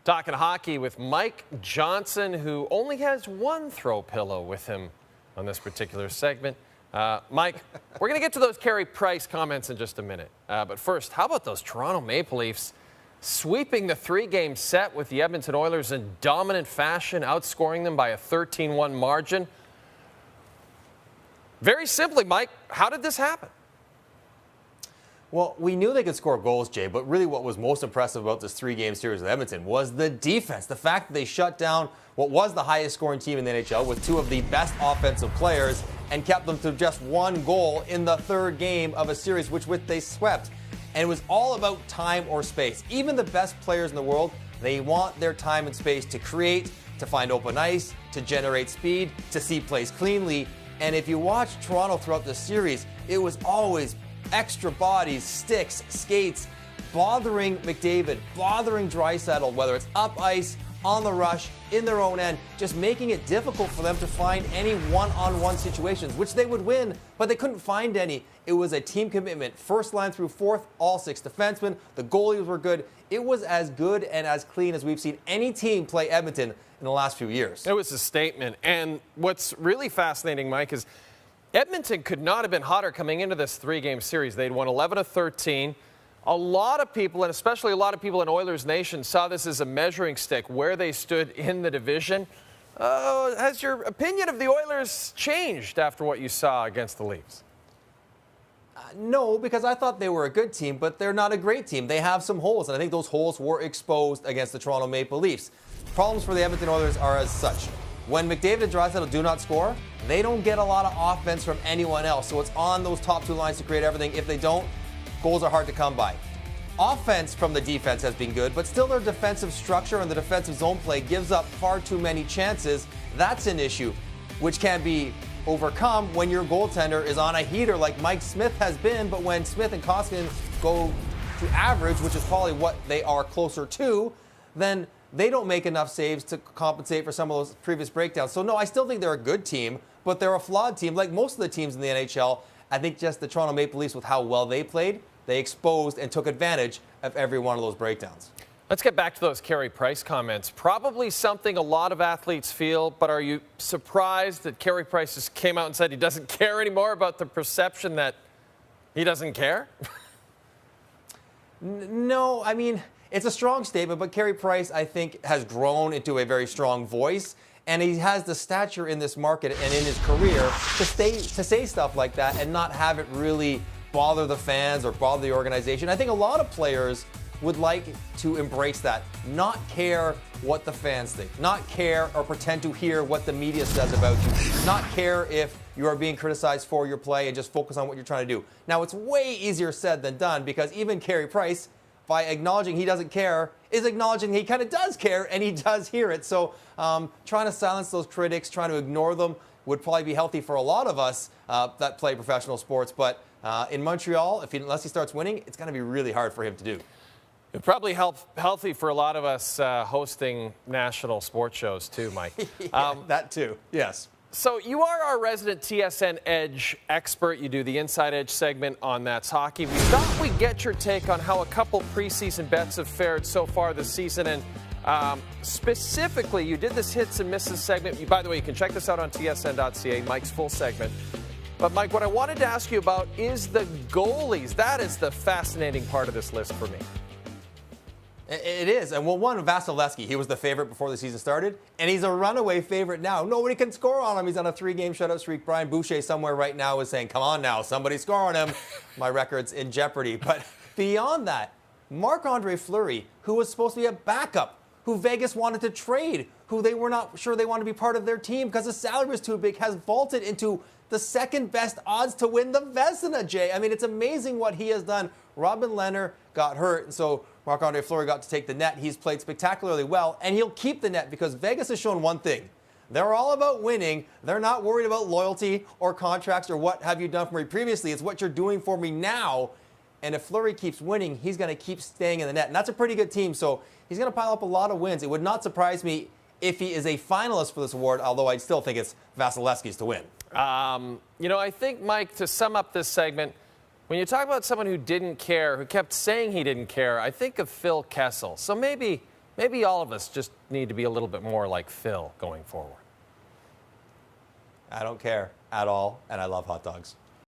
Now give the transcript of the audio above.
Talking hockey with Mike Johnson, who only has one throw pillow with him on this particular segment. Mike, we're going to get to those Carey Price comments in just a minute. But first, how about those Toronto Maple Leafs sweeping the three-game set with the Edmonton Oilers in dominant fashion, outscoring them by a 13-1 margin? Very simply, Mike, how did this happen? Well, we knew they could score goals, Jay, but really what was most impressive about this three-game series with Edmonton was the defense. The fact that they shut down what was the highest scoring team in the NHL with two of the best offensive players and kept them to just one goal in the third game of a series, which they swept. And it was all about time or space. Even the best players in the world, they want their time and space to create, to find open ice, to generate speed, to see plays cleanly. And if you watch Toronto throughout the series, it was always extra bodies, sticks, skates, bothering McDavid, bothering Draisaitl, whether it's up ice, on the rush, in their own end, just making it difficult for them to find any one-on-one situations, which they would win, but they couldn't find any. It was a team commitment. First line through fourth, all six defensemen. The goalies were good. It was as good and as clean as we've seen any team play Edmonton in the last few years. It was a statement. And what's really fascinating, Mike, is Edmonton could not have been hotter coming into this three-game series. They'd won 11 of 13. A lot of people, and especially a lot of people in Oilers Nation, saw this as a measuring stick where they stood in the division. Has your opinion of the Oilers changed after what you saw against the Leafs? No, because I thought they were a good team, but they're not a great team. They have some holes, and I think those holes were exposed against the Toronto Maple Leafs. Problems for the Edmonton Oilers are as such. When McDavid and Draisaitl do not score, they don't get a lot of offense from anyone else. So it's on those top two lines to create everything. If they don't, goals are hard to come by. Offense from the defense has been good, but still their defensive structure and the defensive zone play gives up far too many chances. That's an issue, which can be overcome when your goaltender is on a heater like Mike Smith has been. But when Smith and Koskinen go to average, which is probably what they are closer to, then they don't make enough saves to compensate for some of those previous breakdowns. So, no, I still think they're a good team, but they're a flawed team, like most of the teams in the NHL. I think just the Toronto Maple Leafs, with how well they played, they exposed and took advantage of every one of those breakdowns. Let's get back to those Carey Price comments. Probably something a lot of athletes feel, but are you surprised that Carey Price just came out and said he doesn't care anymore about the perception that he doesn't care? No, I mean, it's a strong statement, but Carey Price, I think, has grown into a very strong voice, and he has the stature in this market and in his career to say stuff like that and not have it really bother the fans or bother the organization. I think a lot of players would like to embrace that, not care what the fans think, not care or pretend to hear what the media says about you, not care if you are being criticized for your play and just focus on what you're trying to do. Now, it's way easier said than done, because even Carey Price, by acknowledging he doesn't care, is acknowledging he kind of does care and he does hear it. So trying to silence those critics, trying to ignore them would probably be healthy for a lot of us that play professional sports. But in Montreal, unless he starts winning, it's going to be really hard for him to do. It'd probably help healthy for a lot of us hosting national sports shows too, Mike. That too, yes. So you are our resident TSN Edge expert. You do the Inside Edge segment on That's Hockey. We thought we'd get your take on how a couple preseason bets have fared so far this season. And specifically, you did this hits and misses segment. By the way, you can check this out on tsn.ca, Mike's full segment. But, Mike, what I wanted to ask you about is the goalies. That is the fascinating part of this list for me. It is. And well, one, Vasilevsky, he was the favorite before the season started, and he's a runaway favorite now. Nobody can score on him. He's on a 3-game shutout streak. Brian Boucher somewhere right now is saying, come on now, somebody score on him. My record's in jeopardy. But beyond that, Marc-Andre Fleury, who was supposed to be a backup, who Vegas wanted to trade, who they were not sure they wanted to be part of their team because the salary was too big, has vaulted into the second best odds to win the Vezina, Jay. I mean, it's amazing what he has done. Robin Lehner got hurt, and so Marc-Andre Fleury got to take the net. He's played spectacularly well, and he'll keep the net because Vegas has shown one thing. They're all about winning. They're not worried about loyalty or contracts or what have you done for me previously. It's what you're doing for me now. And if Fleury keeps winning, he's going to keep staying in the net. And that's a pretty good team, so he's going to pile up a lot of wins. It would not surprise me if he is a finalist for this award, although I still think it's Vasilevsky's to win. I think, Mike, to sum up this segment, when you talk about someone who didn't care, who kept saying he didn't care, I think of Phil Kessel. So maybe maybe all of us just need to be a little bit more like Phil going forward. I don't care at all, and I love hot dogs.